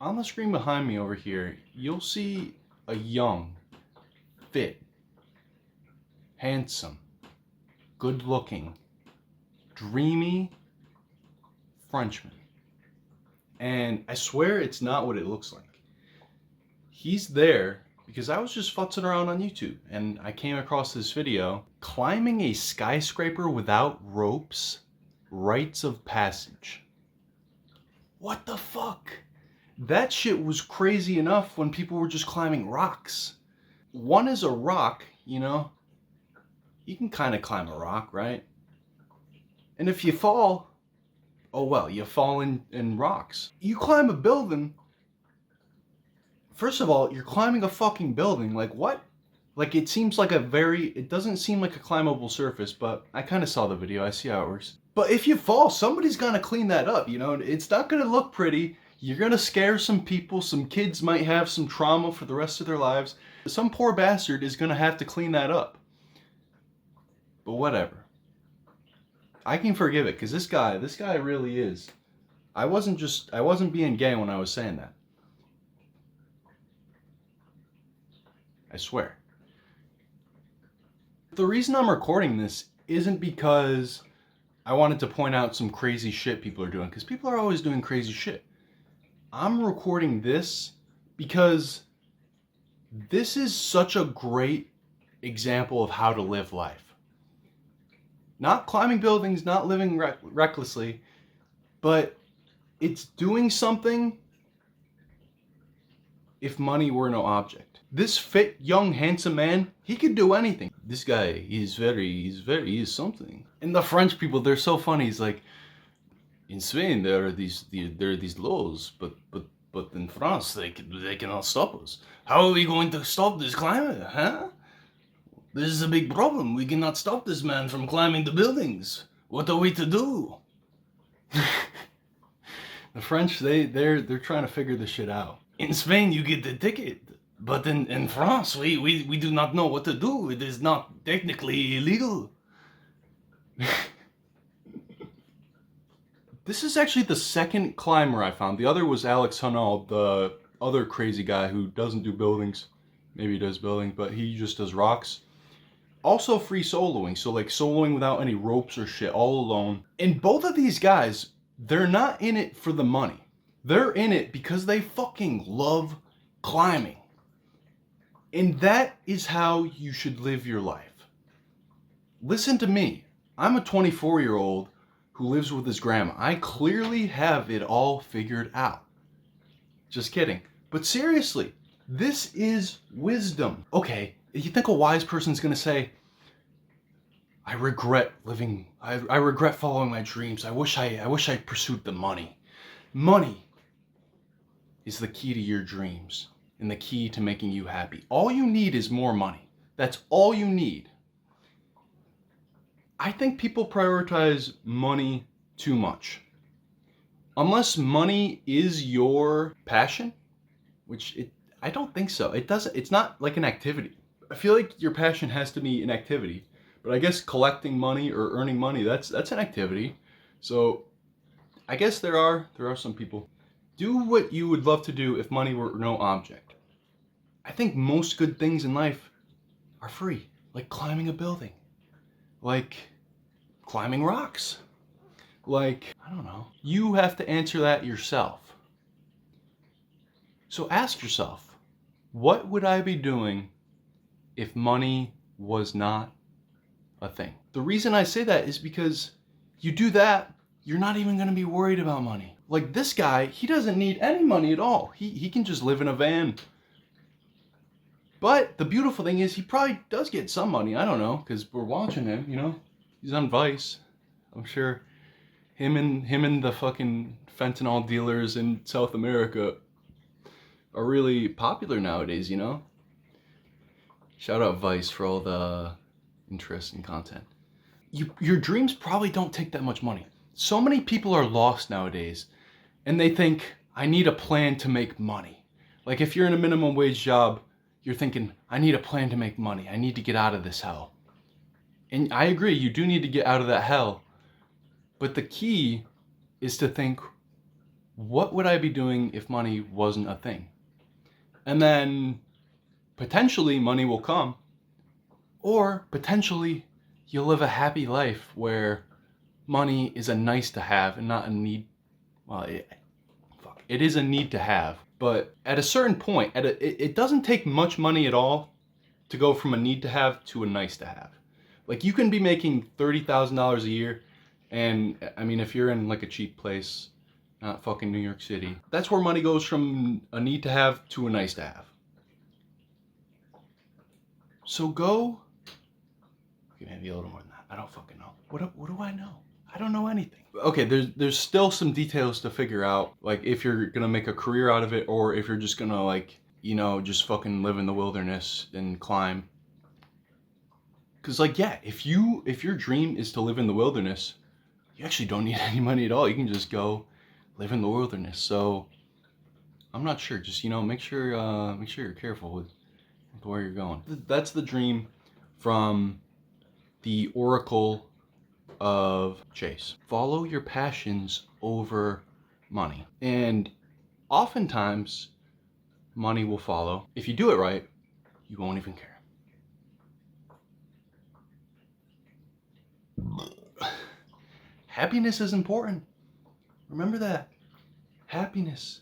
On the screen behind me over here, you'll see a young, fit, handsome, good-looking, dreamy Frenchman. And I swear it's not what it looks like. He's there because I was just futzing around on YouTube and I came across this video. Climbing a skyscraper without ropes, rites of passage. What the fuck? That shit was crazy enough when people were just climbing rocks. One is a rock, you know? You can kind of climb a rock, right? And if you fall, oh well, you fall in rocks. You climb a building. First of all, you're climbing a fucking building. Like, what? Like, it seems like it doesn't seem like a climbable surface, but I kind of saw the video. I see how it works. But if you fall, somebody's gonna clean that up, you know? It's not gonna look pretty. You're gonna scare some people. Some kids might have some trauma for the rest of their lives. Some poor bastard is gonna have to clean that up. But whatever. I can forgive it, because this guy really is. I wasn't being gay when I was saying that. I swear. The reason I'm recording this isn't because I wanted to point out some crazy shit people are doing, because people are always doing crazy shit. I'm recording this because this is such a great example of how to live life. Not climbing buildings, not living recklessly, but it's doing something if money were no object. This fit, young, handsome man, he could do anything. This guy, he is something. And the French people, they're so funny. He's like, in Spain there are these laws, but in France they cannot stop us. How are we going to stop this climate, huh? This is a big problem. We cannot stop this man from climbing the buildings. What are we to do? The French, they're trying to figure this shit out. In Spain you get the ticket, but in France we do not know what to do. It is not technically illegal. This is actually the second climber I found. The other was Alex Honnold, the other crazy guy who doesn't do buildings. Maybe he does buildings, but he just does rocks. Also free soloing, so like soloing without any ropes or shit, all alone. And both of these guys, they're not in it for the money. They're in it because they fucking love climbing. And that is how you should live your life. Listen to me. I'm a 24-year-old who lives with his grandma. I clearly have it all figured out. Just kidding. But seriously, this is wisdom. Okay, you think a wise person's gonna say, I regret living, I regret following my dreams. I wish I pursued the money. Money is the key to your dreams and the key to making you happy. All you need is more money. That's all you need. I think people prioritize money too much. Unless money is your passion, I don't think so. It's not like an activity. I feel like your passion has to be an activity, but I guess collecting money or earning money, that's an activity. So I guess there are some people. Do what you would love to do if money were no object. I think most good things in life are free, like climbing a building. Like climbing rocks. Like, I don't know. You have to answer that yourself. So ask yourself, what would I be doing if money was not a thing? The reason I say that is because you do that, you're not even going to be worried about money. Like this guy, he doesn't need any money at all. He can just live in a van. But the beautiful thing is he probably does get some money. I don't know, because we're watching him, you know. He's on Vice. I'm sure him and the fucking fentanyl dealers in South America are really popular nowadays, you know. Shout out Vice for all the interesting content. Your dreams probably don't take that much money. So many people are lost nowadays, and they think, I need a plan to make money. Like if you're in a minimum wage job, you're thinking, I need a plan to make money. I need to get out of this hell. And I agree, you do need to get out of that hell. But the key is to think, what would I be doing if money wasn't a thing? And then potentially money will come, or potentially you'll live a happy life where money is a nice to have and not a need. Well, it is a need to have, but at a certain point, it doesn't take much money at all to go from a need to have to a nice to have. Like, you can be making $30,000 a year, and I mean, if you're in like a cheap place, not fucking New York City, that's where money goes from a need to have to a nice to have. So go, okay, maybe a little more than that. I don't fucking know. What do I know? I don't know anything. Okay, there's still some details to figure out, like if you're gonna make a career out of it, or if you're just gonna, like, you know, just fucking live in the wilderness and climb. Cause like, yeah, if your dream is to live in the wilderness, you actually don't need any money at all. You can just go live in the wilderness. So I'm not sure. Just, you know, make sure you're careful with where you're going. That's the dream from the Oracle of Chase. Follow your passions over money. And oftentimes, money will follow. If you do it right, you won't even care. Happiness is important. Remember that. Happiness